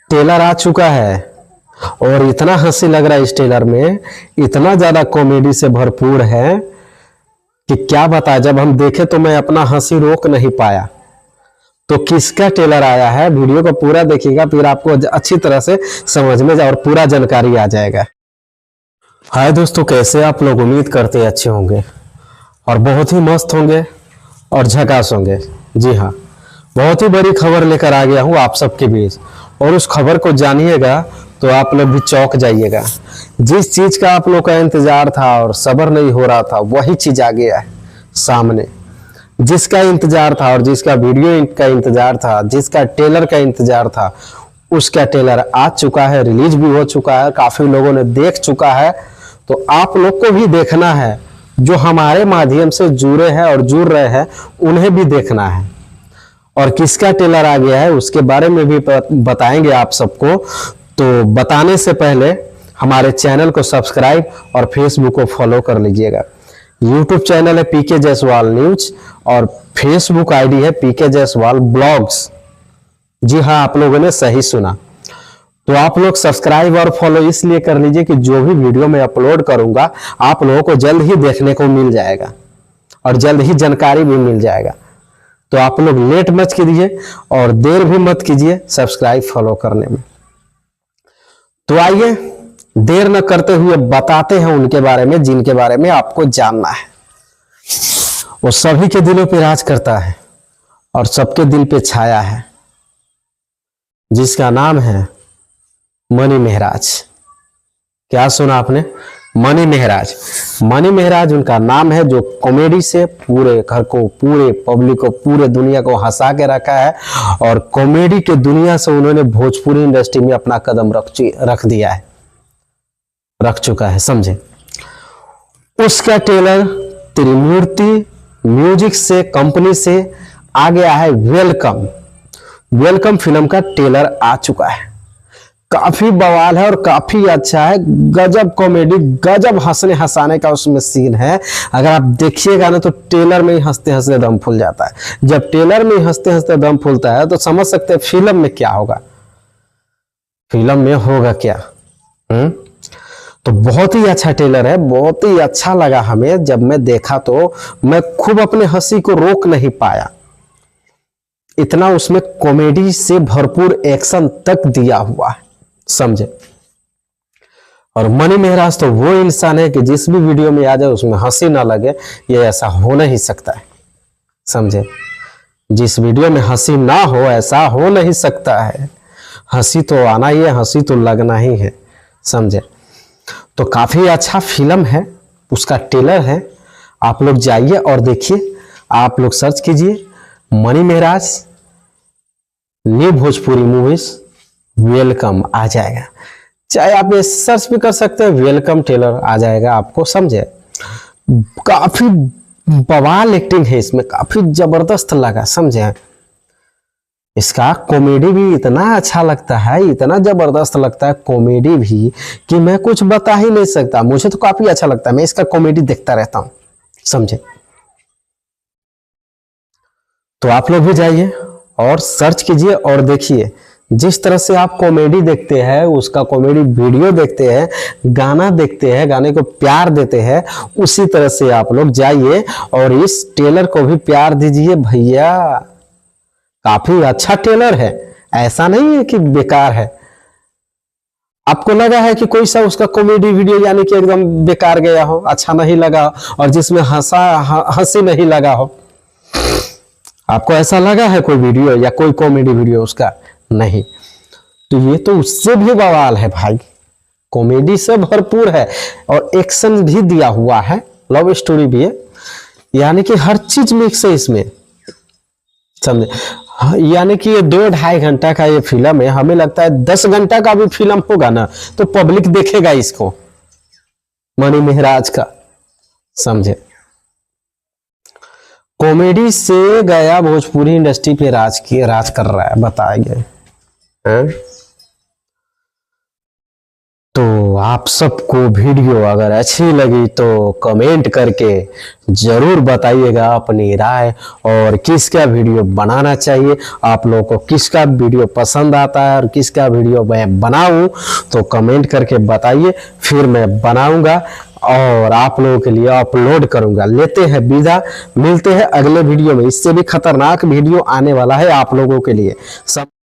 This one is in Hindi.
टेलर आ चुका है और इतना हंसी लग रहा है इस टेलर में, इतना ज्यादा कॉमेडी से भरपूर है कि क्या बताएं। जब हम देखे तो मैं अपना हंसी रोक नहीं पाया। तो किसका टेलर आया है, वीडियो को पूरा देखिएगा, फिर आपको अच्छी तरह से समझ में और पूरा जानकारी आ जाएगा। हाय दोस्तों, कैसे आप लोग? उम्मीद करते हैं अच्छे होंगे और बहुत ही मस्त होंगे और झकास होंगे। जी हाँ, बहुत ही बड़ी खबर लेकर आ गया हूँ आप सबके बीच, और उस खबर को जानिएगा तो आप लोग भी चौंक जाइएगा। जिस चीज का आप लोग का इंतजार था और सब्र नहीं हो रहा था, वही चीज आ गया है सामने। जिसका इंतजार था और जिसका वीडियो का इंतजार था, जिसका टेलर का इंतजार था, उसका टेलर आ चुका है, रिलीज भी हो चुका है, काफी लोगों ने देख चुका है। तो आप लोग को भी देखना है, जो हमारे माध्यम से जुड़े हैं और जुड़ रहे हैं उन्हें भी देखना है। और किसका टेलर आ गया है उसके बारे में भी बताएंगे आप सबको। तो बताने से पहले हमारे चैनल को सब्सक्राइब और फेसबुक को फॉलो कर लीजिएगा। यूट्यूब चैनल है पीके जायसवाल न्यूज और फेसबुक आईडी है पीके जायसवाल ब्लॉग्स। जी हाँ, आप लोगों ने सही सुना। तो आप लोग सब्सक्राइब और फॉलो इसलिए कर लीजिए कि जो भी वीडियो मैं अपलोड करूंगा आप लोगों को जल्द ही देखने को मिल जाएगा और जल्द ही जानकारी भी मिल जाएगा। तो आप लोग लेट मत कीजिए और देर भी मत कीजिए सब्सक्राइब फॉलो करने में। तो आइए देर न करते हुए बताते हैं उनके बारे में जिनके बारे में आपको जानना है। वो सभी के दिलों पे राज करता है और सबके दिल पे छाया है, जिसका नाम है मनी मेहराज। क्या सुना आपने? मनी मेहराज। मनी मेहराज उनका नाम है, जो कॉमेडी से पूरे घर को, पूरे पब्लिक को, पूरे दुनिया को हंसा के रखा है। और कॉमेडी के दुनिया से उन्होंने भोजपुरी इंडस्ट्री में अपना कदम रख दिया है, रख चुका है, समझे। उसका टेलर त्रिमूर्ति म्यूजिक से कंपनी से आ गया है। वेलकम वेलकम फिल्म का टेलर आ चुका है। काफी बवाल है और काफी अच्छा है। गजब कॉमेडी, गजब हंसने हंसाने का उसमें सीन है। अगर आप देखिएगा ना तो टेलर में ही हंसते हंसते दम फूल जाता है। जब टेलर में ही हंसते हंसते दम फूलता है तो समझ सकते हैं फिल्म में क्या होगा, फिल्म में होगा क्या। तो बहुत ही अच्छा टेलर है, बहुत ही अच्छा लगा हमें। जब मैं देखा तो मैं खूब अपने हंसी को रोक नहीं पाया। इतना उसमें कॉमेडी से भरपूर एक्शन तक दिया हुआ है, समझे। और मनी मेहराज तो वो इंसान है कि जिस भी वीडियो में आ जाए उसमें हंसी ना लगे, ये ऐसा हो नहीं सकता है, समझे। जिस वीडियो में हंसी ना हो ऐसा हो नहीं सकता है। हंसी तो आना ही है, हंसी तो लगना ही है, समझे। तो काफी अच्छा फिल्म है, उसका टेलर है। आप लोग जाइए और देखिए, आप लोग सर्च कीजिए Mani Mehraj new Bhojpuri movies, welcome आ जाएगा। चाहे आप ये सर्च भी कर सकते हैं, वेलकम टेलर आ जाएगा आपको, समझे। काफी बवाल एक्टिंग है इसमें, काफी जबरदस्त लगा, समझे। इसका कॉमेडी भी इतना अच्छा लगता है, इतना जबरदस्त लगता है कॉमेडी भी कि मैं कुछ बता ही नहीं सकता। मुझे तो काफी अच्छा लगता है, मैं इसका कॉमेडी देखता रहता हूं, समझे। तो आप लोग भी जाइए और सर्च कीजिए और देखिए। जिस तरह से आप कॉमेडी देखते हैं, उसका कॉमेडी वीडियो देखते हैं, गाना देखते हैं, गाने को प्यार देते हैं, उसी तरह से आप लोग जाइए और इस टेलर को भी प्यार दीजिए भैया। काफी अच्छा टेलर है, ऐसा नहीं है कि बेकार है। आपको लगा है कि कोई सा उसका कॉमेडी वीडियो यानी कि एकदम बेकार गया हो, अच्छा नहीं लगा और जिसमें हंसी नहीं लगा हो? आपको ऐसा लगा है कोई वीडियो या कोई कॉमेडी वीडियो उसका? नहीं। तो ये तो उससे भी बवाल है भाई, कॉमेडी से भरपूर है और एक्शन भी दिया हुआ है, लव स्टोरी भी है, यानी कि हर चीज मिक्स है इसमें, समझे। यानी कि ये 2-2.5 घंटा का ये फिल्म है। हमें लगता है 10 घंटा का भी फिल्म होगा ना तो पब्लिक देखेगा इसको, मनी मेहराज का, समझे। कॉमेडी से गया भोजपुरी इंडस्ट्री पे राज कर रहा है, बताया गया। तो आप सबको वीडियो अगर अच्छी लगी तो कमेंट करके जरूर बताइएगा अपनी राय, और किसका वीडियो बनाना चाहिए, आप लोगों को किसका वीडियो पसंद आता है और किसका वीडियो मैं बनाऊं, तो कमेंट करके बताइए, फिर मैं बनाऊंगा और आप लोगों के लिए अपलोड करूंगा। लेते हैं विदा, मिलते हैं अगले वीडियो में। इससे भी खतरनाक वीडियो आने वाला है आप लोगों के लिए। सब